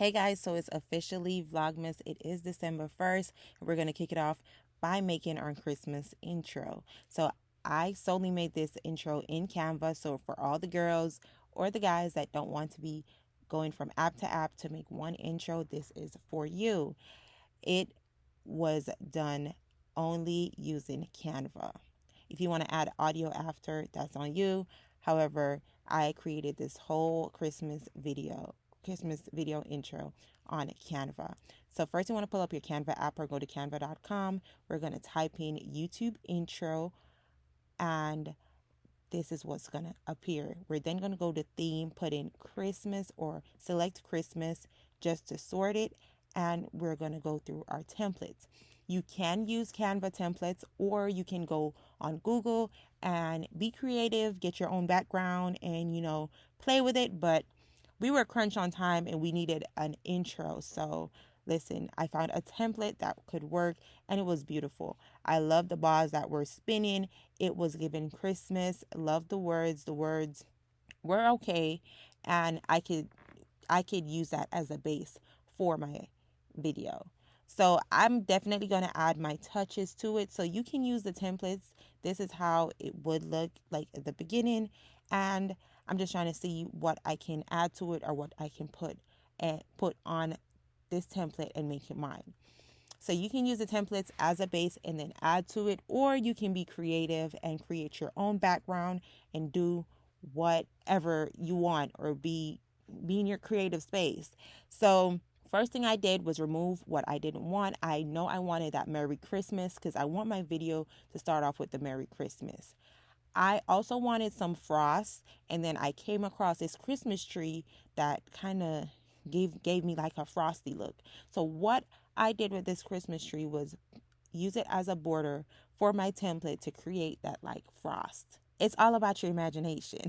Hey guys, so it's officially Vlogmas. It is December 1st, and we're going to kick it off by making our Christmas intro. So I solely made this intro in Canva. So for all the girls or the guys that don't want to be going from app to app to make one intro, this is for you. It was done only using Canva. If you want to add audio after, that's on you. However, I created this whole Christmas video intro on Canva. So first you want to pull up your Canva app or go to canva.com. We're going to type in YouTube intro, and this is what's going to appear. We're then going to go to theme, put in Christmas or select Christmas just to sort it, and we're going to go through our templates. You can use Canva templates, or you can go on Google and be creative, get your own background and, play with it. But we were crunched on time and we needed an intro. So listen, I found a template that could work, and it was beautiful. I love the bars that were spinning. It was giving Christmas. Love the words. The words were okay, and I could use that as a base for my video. So I'm definitely going to add my touches to it. So you can use the templates. This is how it would look like at the beginning, and I'm just trying to see what I can add to it or what I can put on this template and make it mine. So you can use the templates as a base and then add to it, or you can be creative and create your own background and do whatever you want, or be in your creative space. So first thing I did was remove what I didn't want. I know I wanted that Merry Christmas because I want my video to start off with the Merry Christmas. I also wanted some frost, and then I came across this Christmas tree that kind of gave me like a frosty look. So what I did with this Christmas tree was use it as a border for my template to create that like frost. It's all about your imagination.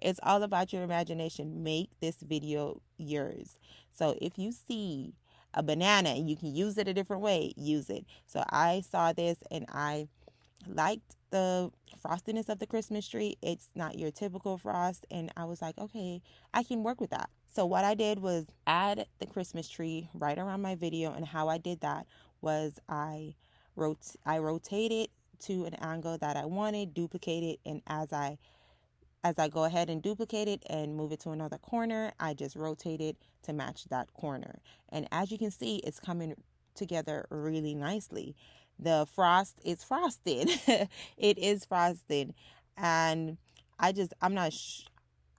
It's all about your imagination. Make this video yours. So if you see a banana and you can use it a different way, use it. So I saw this and I liked the frostiness of the Christmas tree. It's not your typical frost, and I was like, okay, I can work with that. So what I did was add the Christmas tree right around my video, and how I did that was I rotated to an angle that I wanted, duplicate it, and as I go ahead and duplicate it and move it to another corner, I just rotate it to match that corner. And as you can see, it's coming together really nicely. The frost is frosted. It is frosted. And I'm not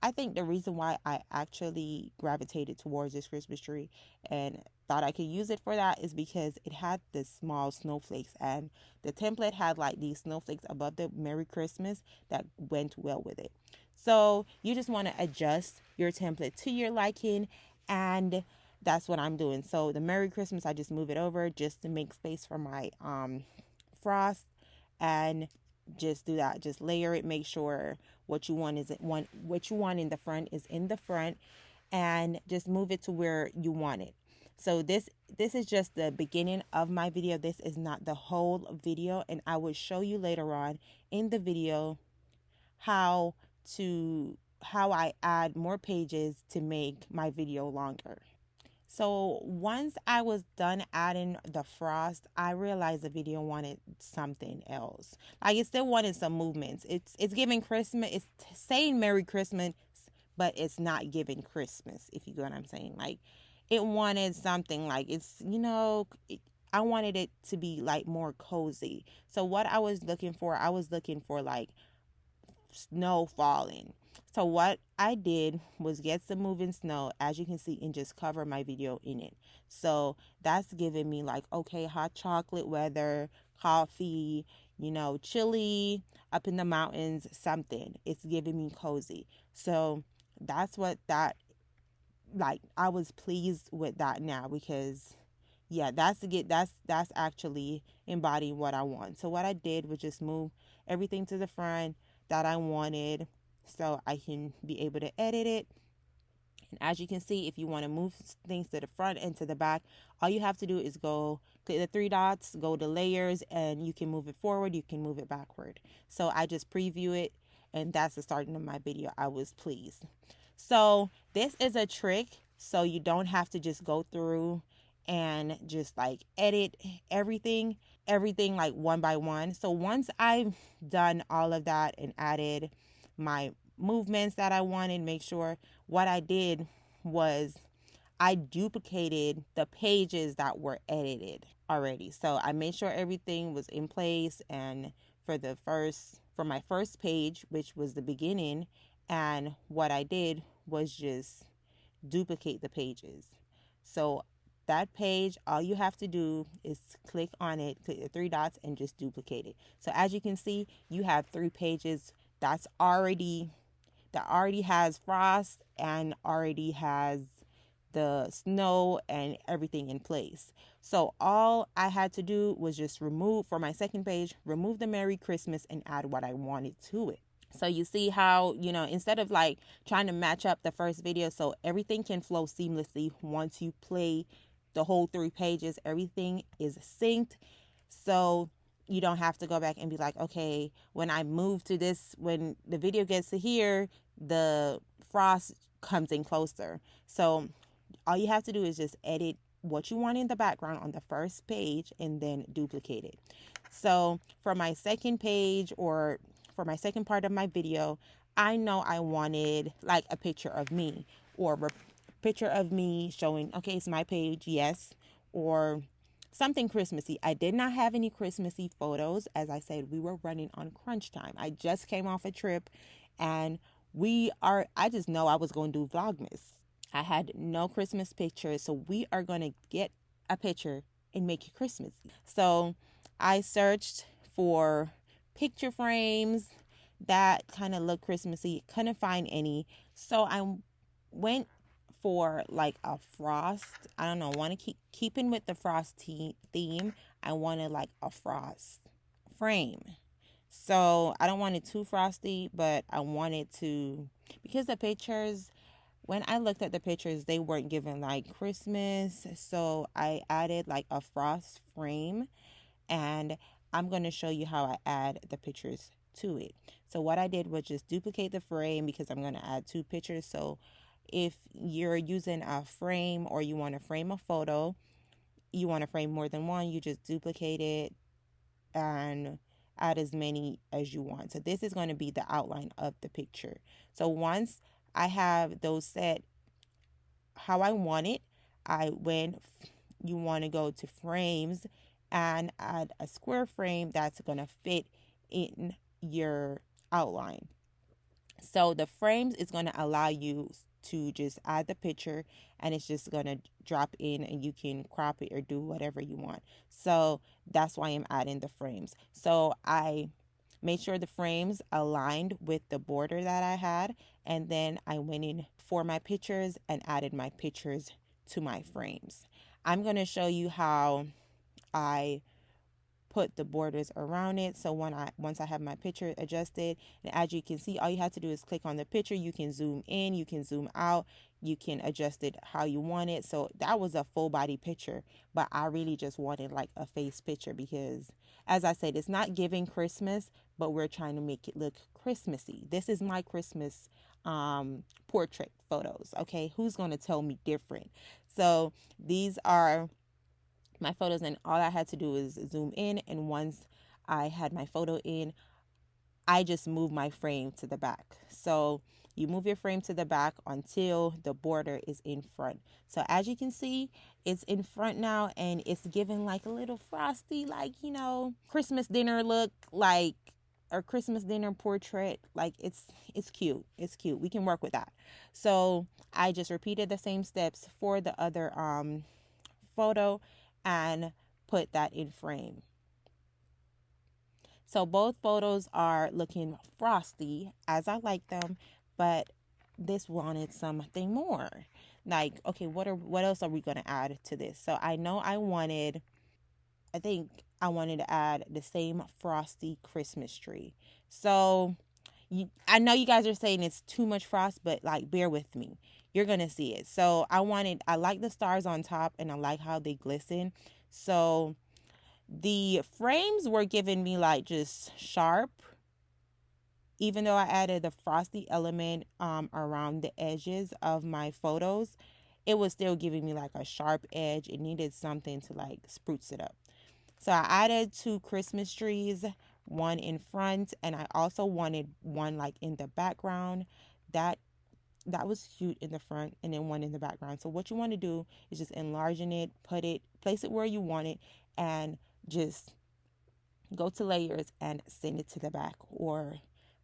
I think the reason why I actually gravitated towards this Christmas tree and thought I could use it for that is because it had the small snowflakes, and the template had like these snowflakes above the Merry Christmas that went well with it. So you just want to adjust your template to your liking, and that's what I'm doing. So the Merry Christmas, I just move it over just to make space for my frost, and just do that. Just layer it. Make sure what you want in the front is in the front, and just move it to where you want it. So this is just the beginning of my video. This is not the whole video, and I will show you later on in the video how I add more pages to make my video longer. So once I was done adding the frost, I realized the video wanted something else. Like, it still wanted some movements. It's giving Christmas. It's saying Merry Christmas, but it's not giving Christmas, if you get what I'm saying. Like, it wanted something like I wanted it to be like more cozy. So what I was looking for like snow falling. So what I did was get some moving snow, as you can see, and just cover my video in it. So that's giving me like, okay, hot chocolate weather, coffee, chilly up in the mountains, something. It's giving me cozy. So that's I was pleased with that now, because yeah, that's actually embodying what I want. So what I did was just move everything to the front that I wanted, so I can be able to edit it. And as you can see, if you want to move things to the front and to the back, all you have to do is go click the three dots, go to layers, and you can move it forward, you can move it backward. So I just preview it, and that's the starting of my video. I was pleased. So this is a trick so you don't have to just go through and just like edit everything like one by one. So once I've done all of that and added my movements that I wanted, make sure what I did was I duplicated the pages that were edited already. So I made sure everything was in place, and for my first page, which was the beginning, and what I did was just duplicate the pages. So that page, all you have to do is click on it, click the three dots, and just duplicate it. So as you can see, you have 3 pages that already has frost and already has the snow and everything in place. So all I had to do was just remove, for my second page, remove the Merry Christmas and add what I wanted to it. So you see how, instead of like trying to match up the first video, so everything can flow seamlessly once you play the whole 3 pages, everything is synced. So you don't have to go back and be like, okay, when I move to this, when the video gets to here, the frost comes in closer. So all you have to do is just edit what you want in the background on the first page and then duplicate it. So for my second page, or for my second part of my video, I know I wanted like a picture of me, or a picture of me showing, okay, it's my page, yes, or something Christmassy. I did not have any Christmassy photos. As I said, we were running on crunch time. I just came off a trip, and I just know I was going to do Vlogmas. I had no Christmas pictures, so we are going to get a picture and make it Christmassy. So I searched for picture frames that kind of look Christmassy. Couldn't find any. So I went for like a frost. I don't know, want to keeping with the frost theme. I wanted like a frost frame. So I don't want it too frosty, but I wanted to, because the pictures, when I looked at the pictures, they weren't giving like Christmas. So I added like a frost frame, and I'm going to show you how I add the pictures to it. So what I did was just duplicate the frame, because I'm going to add 2 pictures. So if you're using a frame, or you want to frame a photo, you want to frame more than one, you just duplicate it and add as many as you want. So this is going to be the outline of the picture. So once I have those set how I want it, you want to go to frames and add a square frame that's going to fit in your outline. So the frames is going to allow you to just add the picture, and it's just going to drop in, and you can crop it or do whatever you want. So that's why I'm adding the frames. So I made sure the frames aligned with the border that I had, and then I went in for my pictures and added my pictures to my frames. I'm going to show you how I put the borders around it. So once I have my picture adjusted, and as you can see, all you have to do is click on the picture. You can zoom in, you can zoom out, you can adjust it how you want it. So that was a full body picture, but I really just wanted like a face picture, because as I said, it's not giving Christmas, but we're trying to make it look Christmassy. This is my Christmas portrait photos. Okay, who's going to tell me different? So these are my photos, and all I had to do is zoom in, and once I had my photo in, I just moved my frame to the back. So you move your frame to the back until the border is in front. So as you can see, it's in front now, and it's giving like a little frosty, like, Christmas dinner look, like, or Christmas dinner portrait. Like it's cute. It's cute. We can work with that. So I just repeated the same steps for the other photo and put that in frame. So both photos are looking frosty as I like them, but this wanted something more. Like, okay, what else are we going to add to this? So I know I think I wanted to add the same frosty Christmas tree. So I know you guys are saying it's too much frost, but like, bear with me. You're going to see it. So I like the stars on top, and I like how they glisten. So the frames were giving me like just sharp, even though I added the frosty element around the edges of my photos. it was still giving me like a sharp edge. It needed something to like spruce it up. So I added 2 Christmas trees, one in front, and I also wanted one like in the background. That was cute in the front, and then one in the background. So what you want to do is just enlargen it, place it where you want it, and just go to layers and send it to the back, or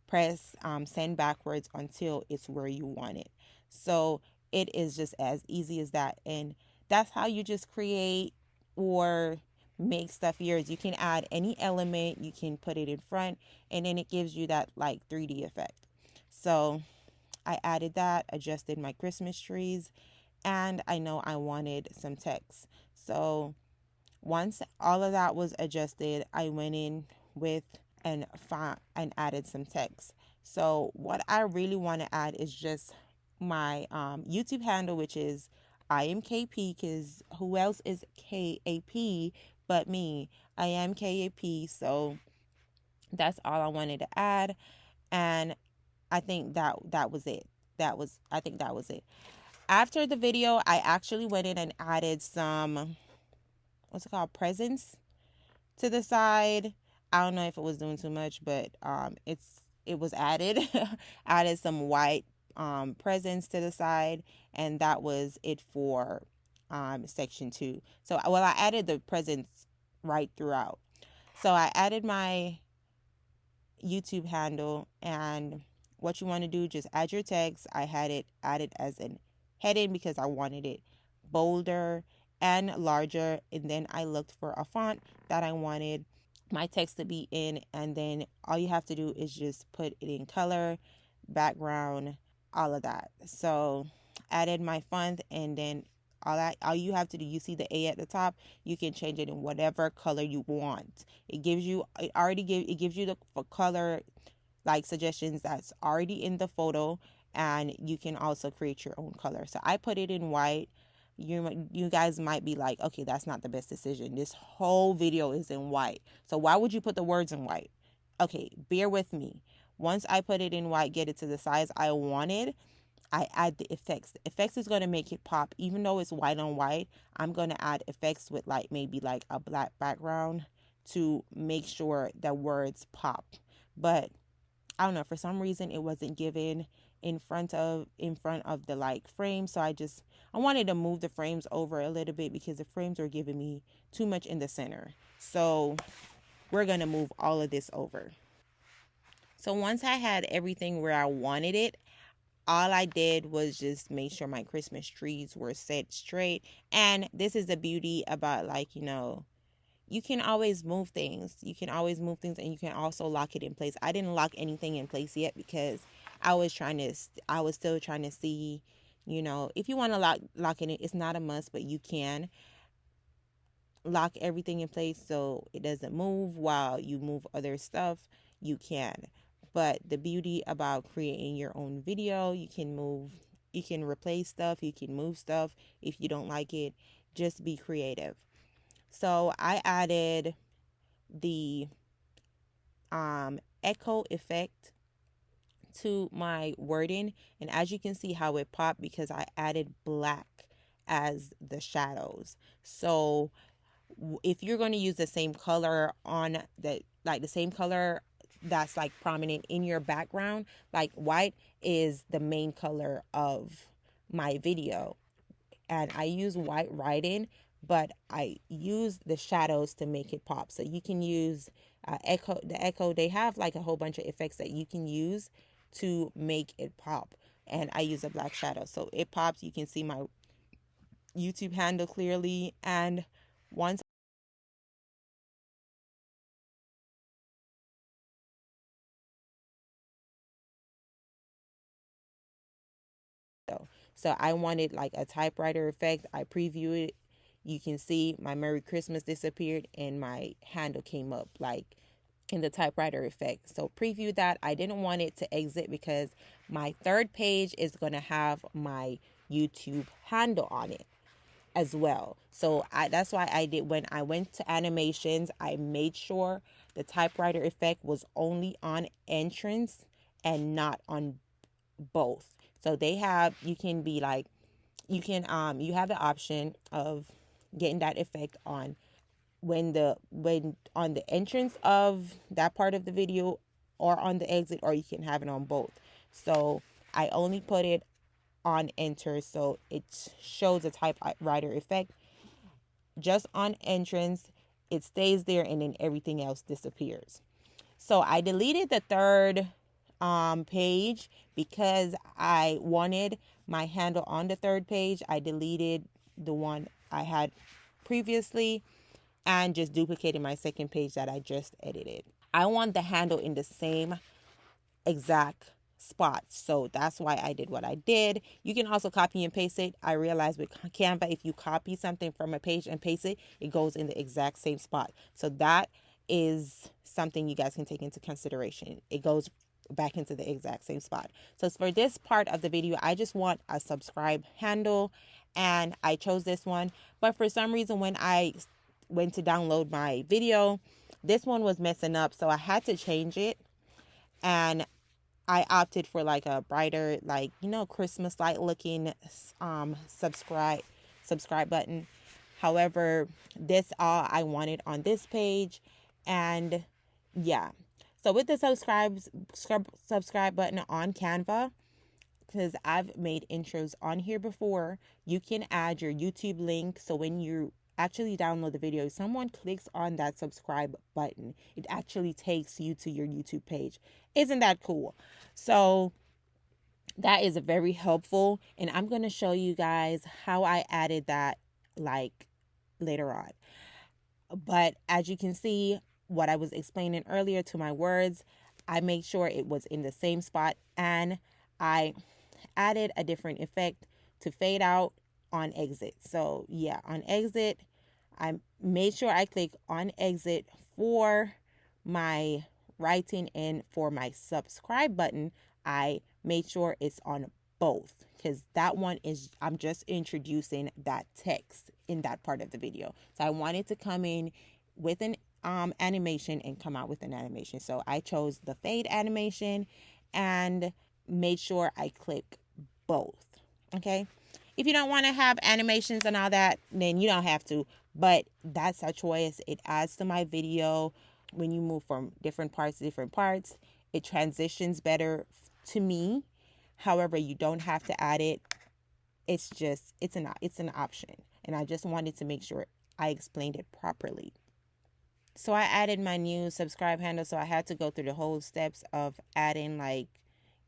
press send backwards until it's where you want it. So it is just as easy as that, and that's how you just create or make stuff yours. You can add any element, you can put it in front, and then it gives you that like 3D effect. So I added that, adjusted my Christmas trees, and I know I wanted some text. So once all of that was adjusted, I went in with and added some text. So what I really want to add is just my YouTube handle, which is I am KP, because who else is KAP but me? I am KAP. So that's all I wanted to add, and I think that was it. I think that was it. After the video, I actually went in and added some, what's it called, presents to the side. I don't know if it was doing too much, but it was added. Added some white presents to the side, and that was it for section 2. So I added the presents right throughout. So I added my YouTube handle, and what you want to do, just add your text. I had it added as an heading because I wanted it bolder and larger, and then I looked for a font that I wanted my text to be in, and then all you have to do is just put it in color, background, all of that. So added my font, and then all you have to do, you see the A at the top, you can change it in whatever color you want. It gives you the color like suggestions that's already in the photo, and you can also create your own color. So I put it in white. You guys might be like, okay, that's not the best decision. This whole video is in white, so why would you put the words in white? Okay, bear with me. Once I put it in white, get it to the size I wanted, I add the effects. The effects is going to make it pop. Even though it's white on white, I'm going to add effects with like maybe like a black background to make sure the words pop. But I don't know, for some reason it wasn't given in front of the like frame. So I wanted to move the frames over a little bit because the frames were giving me too much in the center. So we're going to move all of this over. So once I had everything where I wanted it, all I did was just make sure my Christmas trees were set straight. And this is the beauty about, like, you can always move things. And you can also lock it in place. I didn't lock anything in place yet because I was still trying to see, if you want to lock it in, it's not a must, but you can lock everything in place so it doesn't move while you move other stuff. You can. But the beauty about creating your own video, you can replace stuff, you can move stuff if you don't like it. Just be creative. So I added the echo effect to my wording, and as you can see how it popped because I added black as the shadows. So if you're going to use the same color on the same color that's like prominent in your background, like white is the main color of my video, and I use white writing, but I use the shadows to make it pop. So you can use echo. They have like a whole bunch of effects that you can use to make it pop, and I use a black shadow so it pops. You can see my YouTube handle clearly, and once so I wanted like a typewriter effect. I previewed it. You can see my Merry Christmas disappeared and my handle came up like in the typewriter effect. So preview that. I didn't want it to exit because my third page is going to have my YouTube handle on it as well. So that's why I did, when I went to animations, I made sure the typewriter effect was only on entrance and not on both. So you can be like you have the option of getting that effect on when on the entrance of that part of the video or on the exit, or you can have it on both. So I only put it on enter, so it shows a typewriter effect just on entrance. It stays there and then everything else disappears. So I deleted the third page because I wanted my handle on the third page. I deleted the one I had previously and just duplicated my second page that I just edited. I want the handle in the same exact spots. So that's why I did what I did. You can also copy and paste it. I realized with Canva, if you copy something from a page and paste it, it goes in the exact same spot. So that is something you guys can take into consideration. It goes back into the exact same spot. So for this part of the video, I just want a subscribe handle and I chose this one. But for some reason, when I went to download my video, this one was messing up. So I had to change it. And I opted for like a brighter, like, Christmas light looking subscribe button. However, this all I wanted on this page. And yeah. So with the subscribe button on Canva, because I've made intros on here before, you can add your YouTube link. So when you actually download the video, someone clicks on that subscribe button, it actually takes you to your YouTube page. Isn't that cool? So that is very helpful, and I'm going to show you guys how I added that like later on. But as you can see, what I was explaining earlier to my words, I made sure it was in the same spot, and I added a different effect to fade out on exit. So yeah, on exit, I made sure I click on exit for my writing, and for my subscribe button, I made sure it's on both, because that one is, I'm just introducing that text in that part of the video. So I wanted to come in with an animation and come out with an animation. So I chose the fade animation and made sure I click both. Okay. If you don't want to have animations and all that, then you don't have to, but that's a choice. It adds to my video. When you move from different parts to different parts, it transitions better to me. However, you don't have to add it. It's an option. And I just wanted to make sure I explained it properly. So I added my new subscribe handle. So I had to go through the whole steps of adding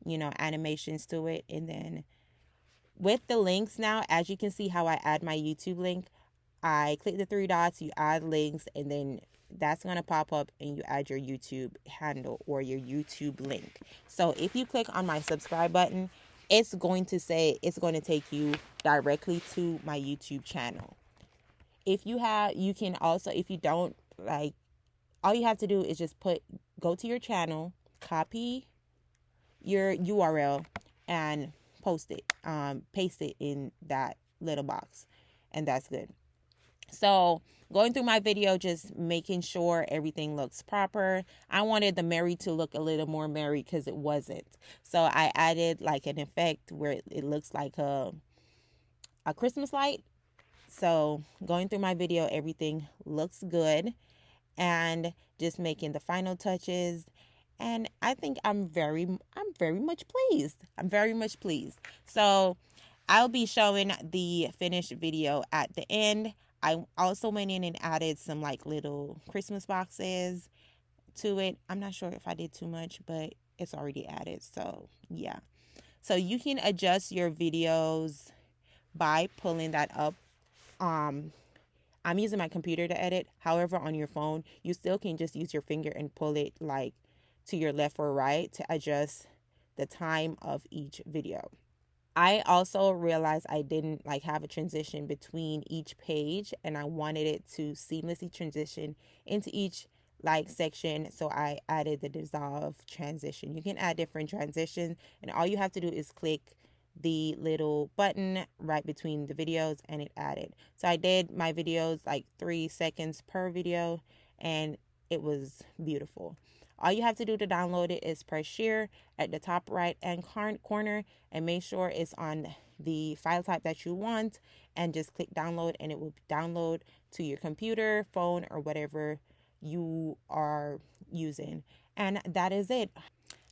animations to it. And then with the links now, as you can see how I add my YouTube link, I click the three dots, you add links, and then that's going to pop up and you add your YouTube handle or your YouTube link. So if you click on my subscribe button, it's going to take you directly to my YouTube channel. If you don't like, all you have to do is just go to your channel, copy your URL and paste it in that little box, and that's good. So going through my video, just making sure everything looks proper. I wanted the Merry to look a little more merry because it wasn't. So I added like an effect where it looks like a Christmas light. So going through my video, everything looks good, and just making the final touches. And I think I'm very much pleased. I'm very much pleased. So I'll be showing the finished video at the end. I also went in and added some like little Christmas boxes to it. I'm not sure if I did too much, but it's already added. So yeah. So you can adjust your videos by pulling that up. I'm using my computer to edit. However, on your phone, you still can just use your finger and pull it like to your left or right to adjust the time of each video. I also realized I didn't have a transition between each page, and I wanted it to seamlessly transition into each section. So I added the dissolve transition. You can add different transitions, and all you have to do is click the little button right between the videos and it added. So I did my videos 3 seconds per video, and it was beautiful. All you have to do to download it is press share at the top right and corner and make sure it's on the file type that you want and just click download, and it will download to your computer, phone, or whatever you are using. And that is it.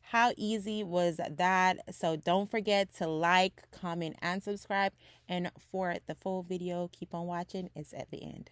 How easy was that? So don't forget to like, comment, and subscribe. And for the full video, keep on watching. It's at the end.